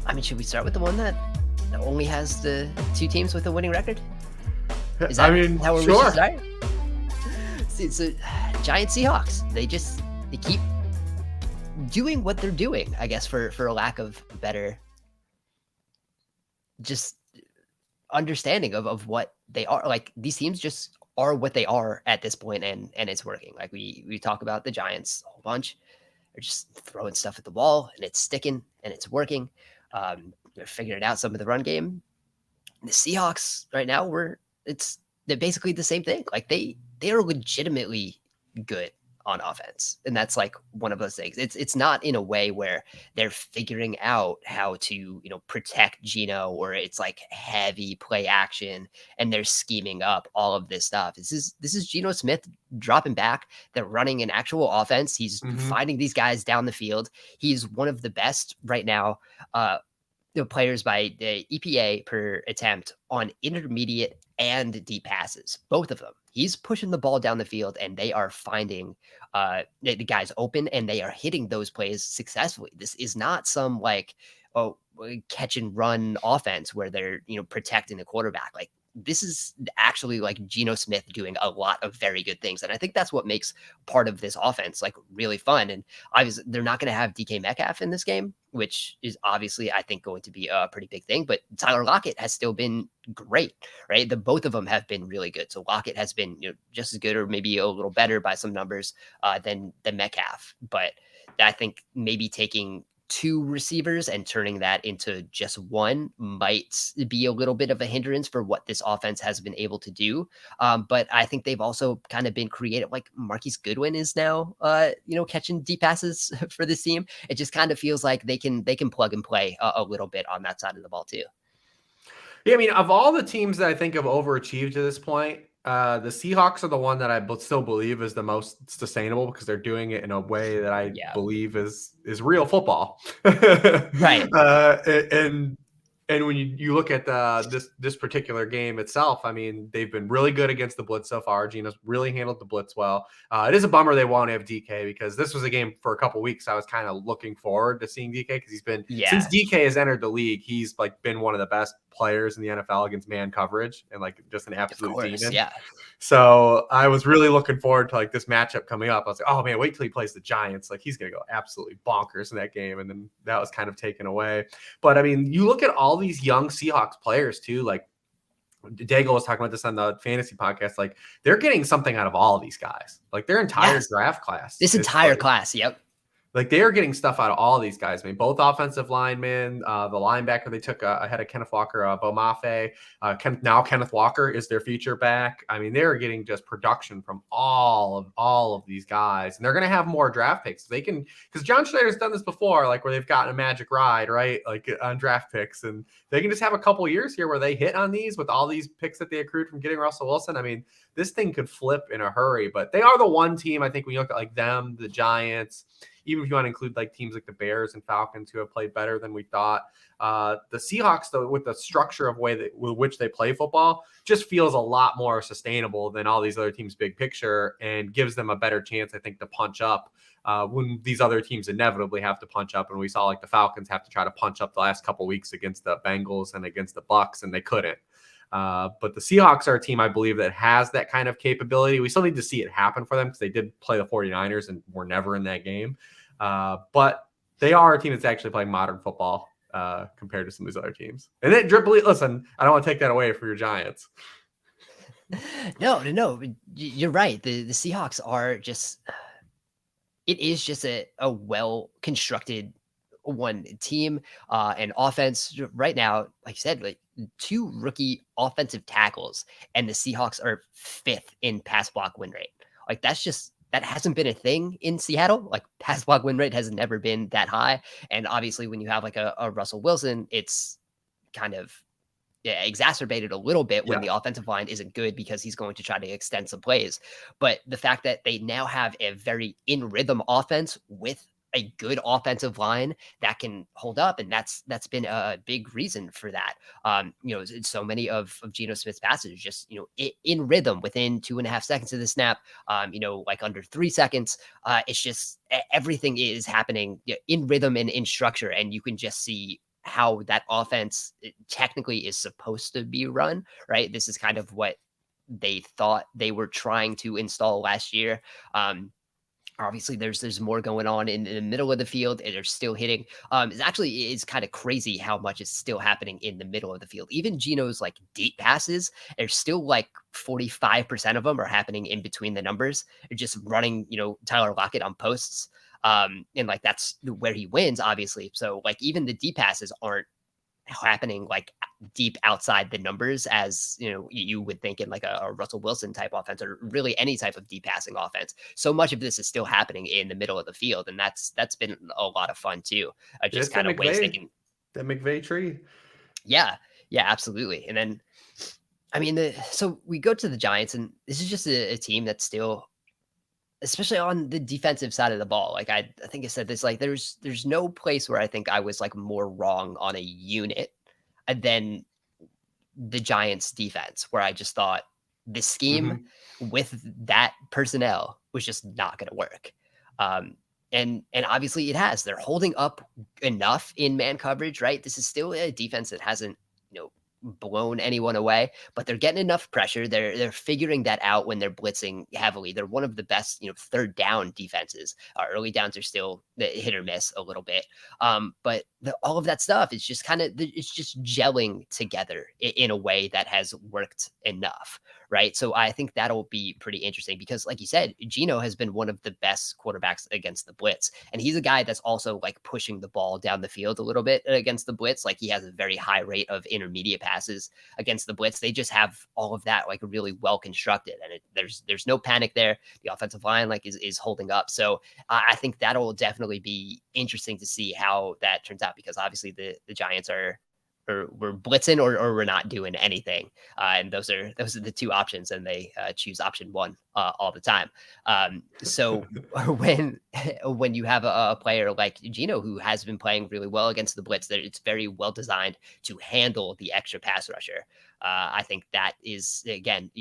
I mean, should we start with the one that only has the two teams with a winning record? Is that how we should start? It's a Giant Seahawks. They keep doing what they're doing, I guess, for a lack of better just understanding of what they are. Like, these teams just are what they are at this point, and it's working. Like, we talk about the Giants a whole bunch. They're just throwing stuff at the wall, and it's sticking, and it's working. They're figuring out some of the run game. The Seahawks right now, they're basically the same thing. Like, they are legitimately good on offense, and that's like one of those things. It's not in a way where they're figuring out how to protect Geno, or it's like heavy play action and they're scheming up all of this stuff. This is Geno Smith dropping back. They're running an actual offense. He's finding these guys down the field. He's one of the best right now. Players by the EPA per attempt on intermediate and deep passes, both of them. He's pushing the ball down the field, and they are finding the guys open, and they are hitting those plays successfully. This is not some catch and run offense where they're protecting the quarterback. Like, this is actually like Geno Smith doing a lot of very good things. And I think that's what makes part of this offense like really fun. And obviously they're not going to have DK Metcalf in this game, which is obviously, I think, going to be a pretty big thing. But Tyler Lockett has still been great, right? Both of them have been really good. So Lockett has been just as good, or maybe a little better by some numbers than Metcalf. But I think maybe taking two receivers and turning that into just one might be a little bit of a hindrance for what this offense has been able to do. But I think they've also kind of been creative. Like, Marquise Goodwin is now, catching deep passes for this team. It just kind of feels like they can plug and play a little bit on that side of the ball too. Yeah, I mean, of all the teams that I think have overachieved to this point, the Seahawks are the one that I still believe is the most sustainable, because they're doing it in a way that I believe is real football. Right. And when you look at this particular game itself, I mean, they've been really good against the blitz so far. Geno's really handled the blitz well. It is a bummer they won't have DK, because this was a game for a couple weeks I was kind of looking forward to seeing DK, because he's been since DK has entered the league, he's like been one of the best players in the NFL against man coverage, and like just an absolute demon. Yeah. So I was really looking forward to like this matchup coming up. I was like, oh man, wait till he plays the Giants. Like, he's going to go absolutely bonkers in that game. And then that was kind of taken away. But I mean, you look at all these young Seahawks players too, like Daigle was talking about this on the fantasy podcast. Like, they're getting something out of all of these guys, like their entire draft class. This entire class. Yep. Like, they are getting stuff out of all of these guys. I mean, both offensive linemen, the linebacker they took ahead of Kenneth Walker, Bomafe. Now Kenneth Walker is their feature back. I mean, they're getting just production from all of these guys, and they're going to have more draft picks. They can, because John Schneider's done this before, like where they've gotten a magic ride, right? Like on draft picks, and they can just have a couple years here where they hit on these with all these picks that they accrued from getting Russell Wilson. I mean, this thing could flip in a hurry. But they are the one team, I think, when you look at like them, the Giants, even if you want to include like teams like the Bears and Falcons who have played better than we thought. The Seahawks, though, with the structure of with which they play football, just feels a lot more sustainable than all these other teams' big picture, and gives them a better chance, I think, to punch up when these other teams inevitably have to punch up. And we saw like the Falcons have to try to punch up the last couple of weeks against the Bengals and against the Bucs, and they couldn't. But the Seahawks are a team, I believe, that has that kind of capability. We still need to see it happen for them, because they did play the 49ers and were never in that game. But they are a team that's actually playing modern football compared to some of these other teams. And then listen, I don't want to take that away from your Giants. No, you're right. The Seahawks are just, it is just a well-constructed one team and offense right now. Like you said, like 2 rookie offensive tackles, and the Seahawks are 5th in pass block win rate. Like, that hasn't been a thing in Seattle. Like, pass block win rate has never been that high. And obviously when you have like a Russell Wilson, it's kind of exacerbated a little bit when the offensive line isn't good, because he's going to try to extend some plays. But the fact that they now have a very in rhythm offense with a good offensive line that can hold up, and that's been a big reason for that. So many of Geno Smith's passes just in rhythm within 2.5 seconds of the snap, like under 3 seconds. It's just everything is happening in rhythm and in structure, and you can just see how that offense technically is supposed to be run, right? This is kind of what they thought they were trying to install last year. Obviously there's more going on in the middle of the field, and they're still hitting. It's actually is kind of crazy how much is still happening in the middle of the field. Even Geno's like deep passes, there's still like 45% of them are happening in between the numbers. They're just running, Tyler Lockett on posts. And like that's where he wins, obviously. So like even the deep passes aren't happening like deep outside the numbers as you would think in like a Russell Wilson type offense, or really any type of deep passing offense. So much of this is still happening in the middle of the field, and that's been a lot of fun too. Just It's the kind of ways they McVay, can. the McVay tree. Yeah, absolutely. And then I mean, so we go to the Giants, and this is just a team that's still, especially on the defensive side of the ball. Like I think I said this, like there's no place where I think I was like more wrong on a unit than the Giants defense, where I just thought the scheme Mm-hmm. with that personnel was just not going to work. And obviously it has. They're holding up enough in man coverage, right? This is still a defense that hasn't, blown anyone away, but they're getting enough pressure. They're figuring that out when they're blitzing heavily. They're one of the best, third down defenses. Early downs are still hit or miss a little bit, but all of that stuff is just it's just gelling together in a way that has worked enough, right? So I think that'll be pretty interesting because, like you said, Geno has been one of the best quarterbacks against the blitz, and he's a guy that's also like pushing the ball down the field a little bit against the blitz. Like he has a very high rate of intermediate passes against the blitz. They just have all of that like really well constructed, and there's no panic there. The offensive line like is holding up. So I think that'll definitely be interesting to see how that turns out, because obviously the Giants are or we're blitzing or we're not doing anything. And those are the two options, and they choose option one all the time. So when you have a player like Geno who has been playing really well against the blitz, that it's very well designed to handle the extra pass rusher. I think that is, again,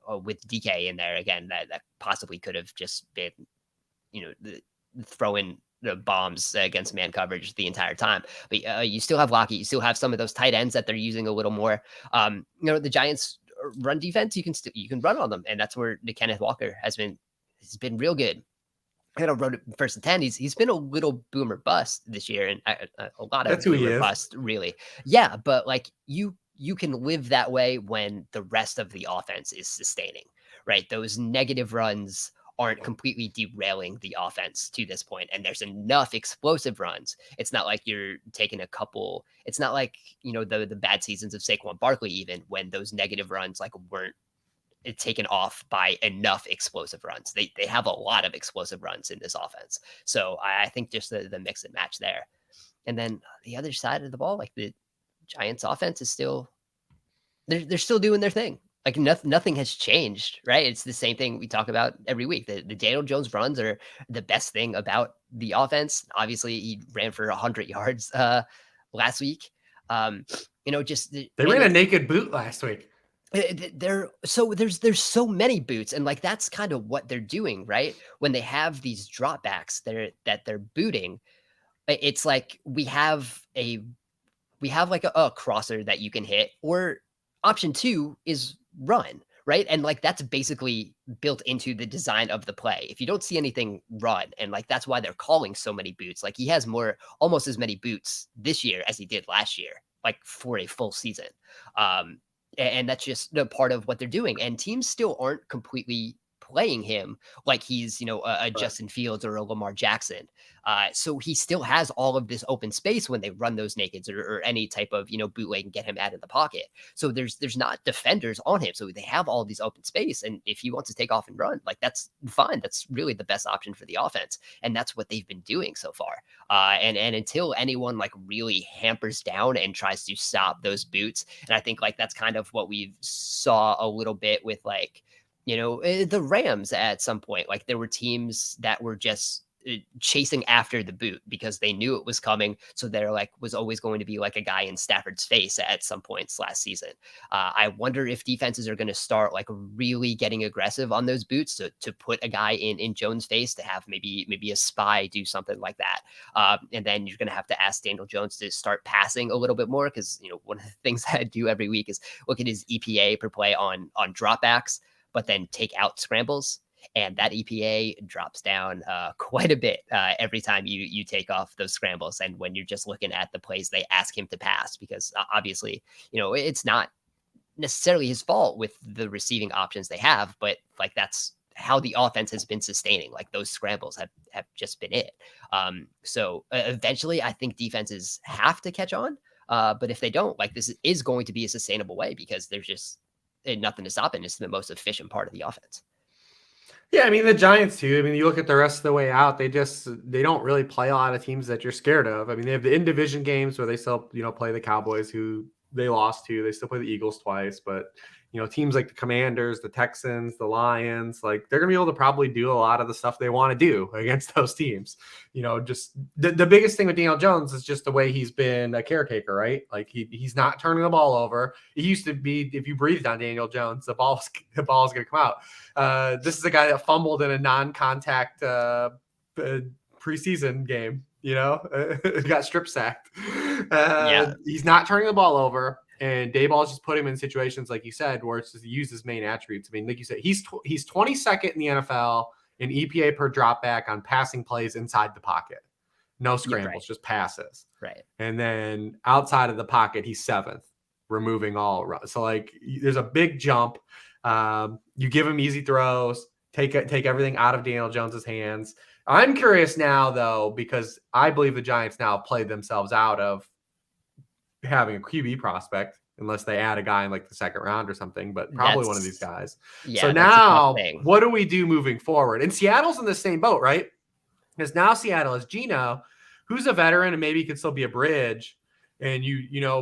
with DK in there again, that possibly could have just been, throwing the bombs against man coverage the entire time. But you still have Lockett. You still have some of those tight ends that they're using a little more. The Giants run defense, you can run on them, and that's where the Kenneth Walker has been real good. I wrote it first and 10. He's been a little boomer bust this year, and a lot That's of who he boomer is. bust, really. Yeah, but like you can live that way when the rest of the offense is sustaining, right? Those negative runs aren't completely derailing the offense to this point, and there's enough explosive runs. It's not like you're taking a couple. It's not like the bad seasons of Saquon Barkley, even when those negative runs like weren't taken off by enough explosive runs. They have a lot of explosive runs in this offense. So I think just the mix and match there. And then the other side of the ball, like the Giants offense is still they're still doing their thing. Like nothing has changed, right? It's the same thing we talk about every week. The Daniel Jones runs are the best thing about the offense. Obviously, he ran for 100 yards last week. Just They and ran a it, naked boot last week. there's so many boots, and like that's kind of what they're doing, right? When they have these dropbacks they're booting, it's like we have like a crosser that you can hit, or option two is run, right? And like that's basically built into the design of the play. If you don't see anything, run. And like that's why they're calling so many boots. Like he has almost as many boots this year as he did last year, like for a full season. And that's just a part of what they're doing. And teams still aren't completely playing him like he's a Right. Justin Fields or a Lamar Jackson. So he still has all of this open space when they run those nakeds or any type of bootleg and get him out of the pocket. So there's not defenders on him, so they have all these open space. And if he wants to take off and run, like that's fine. That's really the best option for the offense, and that's what they've been doing so far. And until anyone like really hampers down and tries to stop those boots, and I think like that's kind of what we saw a little bit with like the Rams at some point. Like there were teams that were just chasing after the boot because they knew it was coming. So there like was always going to be like a guy in Stafford's face at some points last season. I wonder if defenses are going to start like really getting aggressive on those boots to put a guy in Jones' face to have maybe a spy do something like that. And then you're going to have to ask Daniel Jones to start passing a little bit more because, one of the things that I do every week is look at his EPA per play on dropbacks, but then take out scrambles. And that EPA drops down quite a bit every time you take off those scrambles. And when you're just looking at the plays they ask him to pass, because obviously, it's not necessarily his fault with the receiving options they have, but like that's how the offense has been sustaining. Like those scrambles have just been it. So eventually, I think defenses have to catch on. But if they don't, like this is going to be a sustainable way because there's just nothing to stop it. It's the most efficient part of the offense. Yeah, I mean the Giants too. I mean, you look at the rest of the way out; they don't really play a lot of teams that you're scared of. I mean, they have the in division games where they still play the Cowboys, who they lost to. They still play the Eagles twice, but teams like the Commanders, the Texans, the Lions, like they're gonna be able to probably do a lot of the stuff they want to do against those teams. Just the biggest thing with Daniel Jones is just the way he's been a caretaker, right? Like he's not turning the ball over. It used to be if you breathed on Daniel Jones, the ball is gonna come out. This is a guy that fumbled in a non-contact preseason game. Got strip sacked. He's not turning the ball over. And Dayball's just put him in situations, like you said, where it's just use his main attributes. I mean, like you said, he's 22nd in the NFL in EPA per dropback on passing plays inside the pocket. No scrambles, just passes. Right. And then outside of the pocket, he's 7th, removing all runs. So, like, there's a big jump. You give him easy throws, take everything out of Daniel Jones's hands. I'm curious now, though, because I believe the Giants now played themselves out of having a QB prospect, unless they add a guy in like the second round or something, but probably one of these guys. Yeah, so now what do we do moving forward? And Seattle's in the same boat, right? Because now Seattle has Geno, who's a veteran and maybe could still be a bridge. And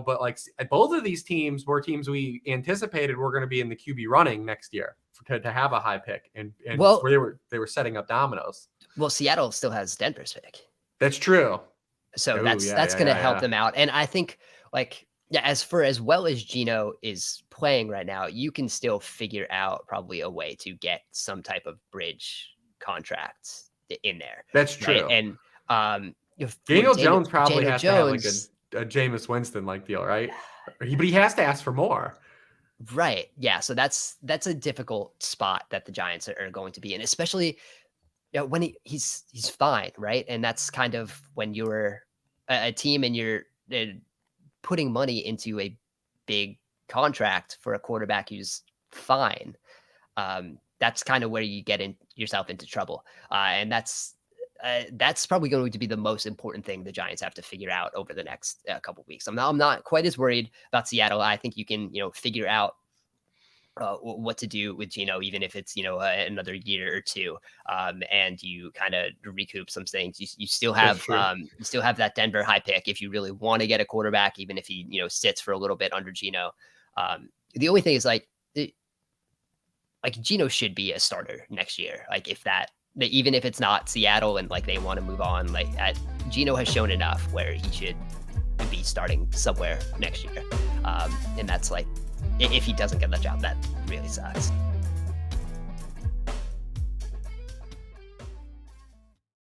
but like both of these teams were teams we anticipated were going to be in the QB running next year to have a high pick, and well, where they were setting up dominoes. Well, Seattle still has Denver's pick. That's true. So that's going to help them out. And I think as well as Geno is playing right now, you can still figure out probably a way to get some type of bridge contract in there. That's true. Right? And Daniel Jones probably has to have like a Jameis Winston like deal, right? But he has to ask for more. Right. Yeah. So that's a difficult spot that the Giants are going to be in, especially when he's fine, right? And that's kind of when you're a team and you're putting money into a big contract for a quarterback who's fine. That's kind of where you get yourself into trouble. And that's probably going to be the most important thing the Giants have to figure out over the next couple of weeks. I'm not quite as worried about Seattle. I think you can, figure out what to do with Geno, even if it's, another year or two, and you kind of recoup some things. You still have that Denver high pick if you really want to get a quarterback, even if he, sits for a little bit under Geno. The only thing is Geno should be a starter next year. Like even if it's not Seattle and like they want to move on, Geno has shown enough where he should be starting somewhere next year. And that's if he doesn't get the job, that really sucks.